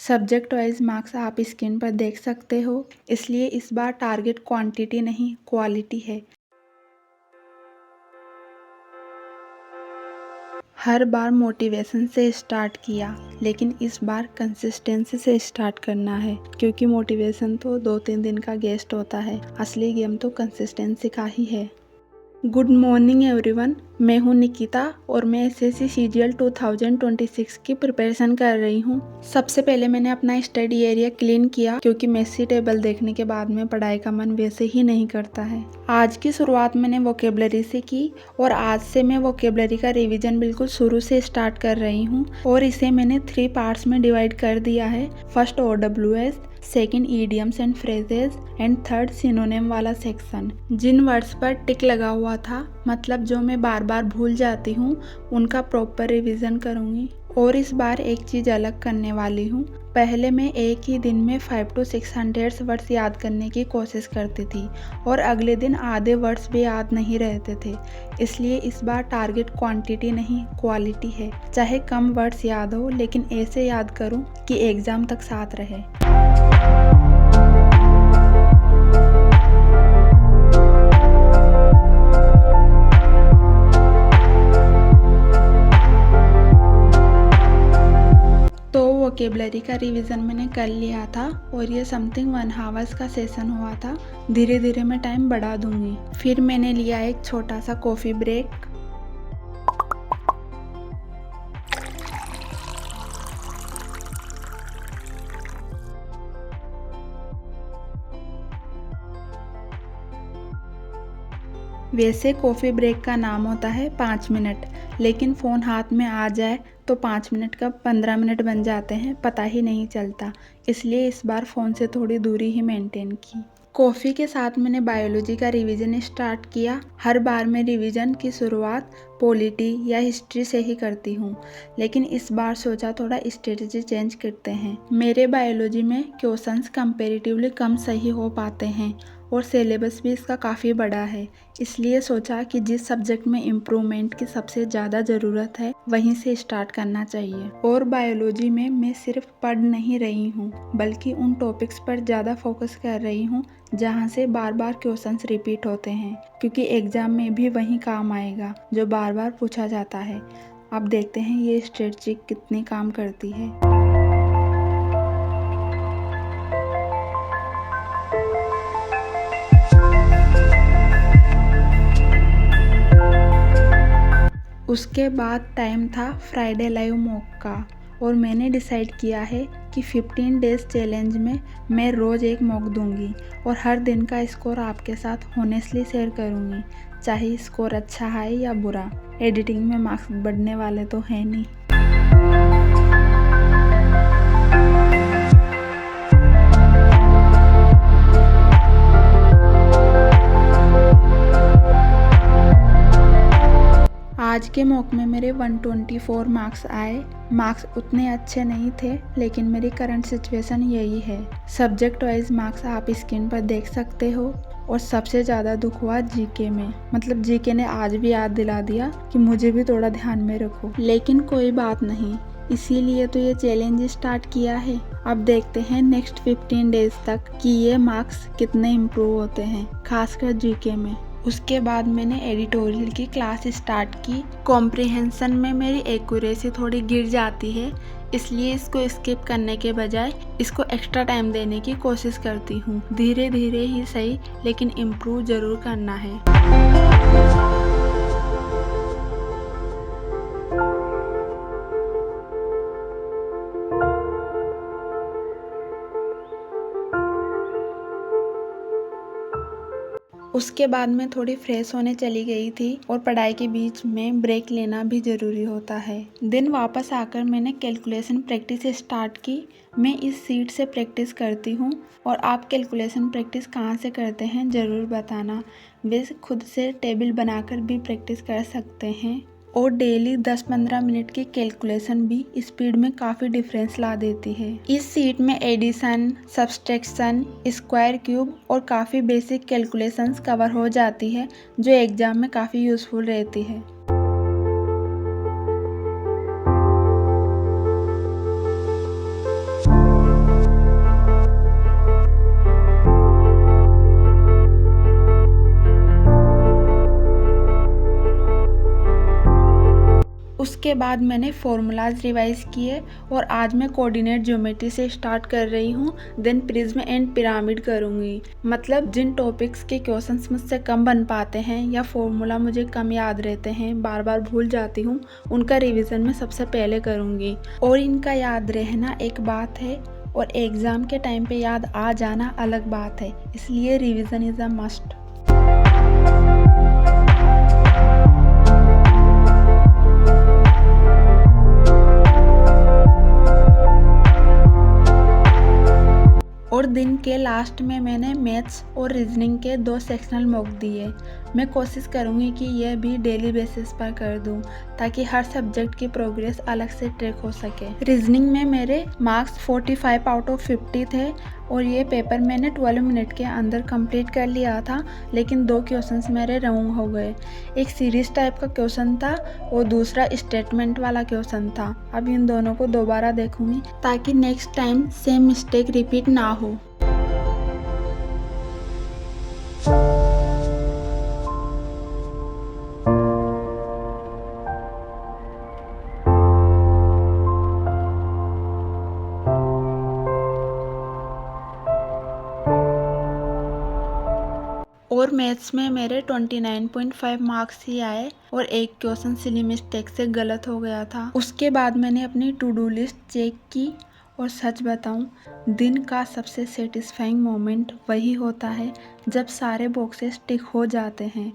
Subject wise marks आप screen पर देख सकते हो, इसलिए इस बार टारगेट क्वांटिटी नहीं क्वालिटी है। हर बार मोटिवेशन से स्टार्ट किया, लेकिन इस बार कंसिस्टेंसी से स्टार्ट करना है, क्योंकि मोटिवेशन तो 2-3 दिन का गेस्ट होता है, असली गेम तो कंसिस्टेंसी का ही है। गुड मॉर्निंग एवरीवन, मैं हूं निकिता और मैं एसएससी सीजीएल 2026 की प्रिपरेशन कर रही हूं। सबसे पहले मैंने अपना स्टडी एरिया क्लीन किया, क्योंकि मेसी टेबल देखने के बाद में पढ़ाई का मन वैसे ही नहीं करता है। आज की शुरुआत मैंने वोकेबलरी से की और आज से मैं वोकेबलरी का रिवीजन बिल्कुल शुरू से स्टार्ट कर रही हूँ और इसे मैंने 3 पार्ट्स में डिवाइड कर दिया है। First OWS, second idioms and phrases and third synonym वाला सेक्शन। जिन वर्ड्स पर टिक लगा हुआ था, मतलब जो मैं बार बार भूल जाती हूँ, उनका प्रॉपर रिवीजन करूँगी। और इस बार एक चीज़ अलग करने वाली हूँ। पहले मैं एक ही दिन में 500 to 600 वर्ड्स याद करने की कोशिश करती थी और अगले दिन आधे वर्ड्स भी याद नहीं रहते थे। इसलिए इस बार टारगेट क्वांटिटी नहीं क्वालिटी है। चाहे कम वर्ड्स याद हो, लेकिन ऐसे याद करूँ कि एग्ज़ाम तक साथ रहे। वोकेबलरी का रिवीजन मैंने कर लिया था और ये समथिंग 1 आवर्स का सेशन हुआ था। धीरे धीरे मैं टाइम बढ़ा दूंगी। फिर मैंने लिया एक छोटा सा कॉफ़ी ब्रेक। वैसे कॉफ़ी ब्रेक का नाम होता है 5 मिनट, लेकिन फ़ोन हाथ में आ जाए तो 5 मिनट कब 15 मिनट बन जाते हैं, पता ही नहीं चलता। इसलिए इस बार फ़ोन से थोड़ी दूरी ही मेंटेन की। कॉफ़ी के साथ मैंने बायोलॉजी का रिवीजन स्टार्ट किया। हर बार मैं रिवीजन की शुरुआत पॉलिटी या हिस्ट्री से ही करती हूँ, लेकिन इस बार सोचा थोड़ा स्ट्रेटजी चेंज करते हैं। मेरे बायोलॉजी में क्वेश्चंस कंपैरेटिवली कम सही हो पाते हैं और सिलेबस भी इसका काफ़ी बड़ा है, इसलिए सोचा कि जिस सब्जेक्ट में इम्प्रूवमेंट की सबसे ज़्यादा ज़रूरत है वहीं से स्टार्ट करना चाहिए। और बायोलॉजी में मैं सिर्फ पढ़ नहीं रही हूँ, बल्कि उन टॉपिक्स पर ज़्यादा फोकस कर रही हूँ जहाँ से बार बार क्वेश्चंस रिपीट होते हैं, क्योंकि एग्ज़ाम में भी वही काम आएगा जो बार बार पूछा जाता है। अब देखते हैं ये स्ट्रेटजी कितनी काम करती है। उसके बाद टाइम था फ्राइडे लाइव मॉक का और मैंने डिसाइड किया है कि 15 डेज़ चैलेंज में मैं रोज़ एक मॉक दूंगी और हर दिन का स्कोर आपके साथ होनेस्टली शेयर करूंगी, चाहे स्कोर अच्छा है या बुरा। एडिटिंग में मार्क्स बढ़ने वाले तो हैं नहीं। आज के मॉक में मेरे 124 मार्क्स आए। मार्क्स उतने अच्छे नहीं थे, लेकिन मेरी करंट सिचुएशन यही है। सब्जेक्ट वाइज मार्क्स आप स्क्रीन पर देख सकते हो और सबसे ज़्यादा दुख हुआ जीके में। मतलब जीके ने आज भी याद दिला दिया कि मुझे भी थोड़ा ध्यान में रखो, लेकिन कोई बात नहीं, इसीलिए तो ये चैलेंज स्टार्ट किया है। अब देखते हैं नेक्स्ट 15 डेज तक कि ये मार्क्स कितने इम्प्रूव होते हैं, खासकर जीके में। उसके बाद मैंने एडिटोरियल की क्लास स्टार्ट की। कॉम्प्रिहेंशन में मेरी एक्यूरेसी थोड़ी गिर जाती है, इसलिए इसको स्किप करने के बजाय इसको एक्स्ट्रा टाइम देने की कोशिश करती हूँ। धीरे धीरे ही सही, लेकिन इम्प्रूव ज़रूर करना है। उसके बाद मैं थोड़ी फ्रेश होने चली गई थी और पढ़ाई के बीच में ब्रेक लेना भी ज़रूरी होता है। दिन वापस आकर मैंने कैलकुलेशन प्रैक्टिस स्टार्ट की। मैं इस सीट से प्रैक्टिस करती हूँ और आप कैलकुलेशन प्रैक्टिस कहाँ से करते हैं ज़रूर बताना। वैसे खुद से टेबल बनाकर भी प्रैक्टिस कर सकते हैं और डेली 10-15 मिनट की कैलकुलेशन भी स्पीड में काफ़ी डिफरेंस ला देती है। इस सीट में एडिशन, सब्सट्रैक्शन, स्क्वायर क्यूब और काफ़ी बेसिक कैलकुलेशंस कवर हो जाती है, जो एग्जाम में काफ़ी यूज़फुल रहती है। उसके बाद मैंने फॉर्मूलाज रिवाइज किए और आज मैं कोऑर्डिनेट ज्योमेट्री से स्टार्ट कर रही हूँ, देन प्रिज्म एंड पिरामिड करूँगी। मतलब जिन टॉपिक्स के क्वेश्चंस मुझसे कम बन पाते हैं या फॉर्मूला मुझे कम याद रहते हैं, बार बार भूल जाती हूँ, उनका रिवीजन मैं सबसे पहले करूँगी। और इनका याद रहना एक बात है और एग्ज़ाम के टाइम पे याद आ जाना अलग बात है, इसलिए रिवीजन इज़ अ मस्ट। और दिन के लास्ट में मैंने मैथ्स और रीजनिंग के 2 सेक्शनल मॉक दिए। मैं कोशिश करूँगी कि यह भी डेली बेसिस पर कर दूँ ताकि हर सब्जेक्ट की प्रोग्रेस अलग से ट्रैक हो सके। रीजनिंग में मेरे मार्क्स 45 आउट ऑफ 50 थे और ये पेपर मैंने 12 मिनट के अंदर कंप्लीट कर लिया था, लेकिन 2 क्वेश्चंस मेरे रॉन्ग हो गए। एक सीरीज टाइप का क्वेश्चन था और दूसरा स्टेटमेंट वाला क्वेश्चन था। अब इन दोनों को दोबारा देखूंगी ताकि next time same mistake repeat ना हो। और मैथ्स में मेरे 29.5 मार्क्स ही आए और एक क्वेश्चन सिली मिस्टेक से गलत हो गया था। उसके बाद मैंने अपनी टू डू लिस्ट चेक की और सच बताऊं, दिन का सबसे सेटिस्फाइंग मोमेंट वही होता है जब सारे बॉक्सेस टिक हो जाते हैं।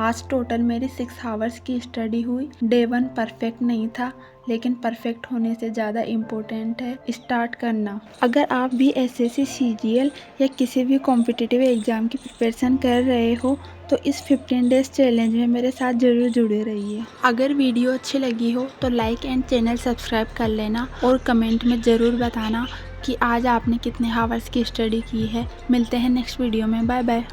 आज टोटल मेरी 6 आवर्स की स्टडी हुई। डे 1 परफेक्ट नहीं था, लेकिन परफेक्ट होने से ज़्यादा इम्पोर्टेंट है स्टार्ट करना। अगर आप भी एसएससी, सीजीएल या किसी भी कॉम्पिटिटिव एग्ज़ाम की प्रिपरेशन कर रहे हो तो इस 15 डेज चैलेंज में मेरे साथ ज़रूर जुड़े रहिए। अगर वीडियो अच्छी लगी हो तो लाइक एंड चैनल सब्सक्राइब कर लेना और कमेंट में ज़रूर बताना कि आज आपने कितने आवर्स की स्टडी की है। मिलते हैं नेक्स्ट वीडियो में। Bye bye.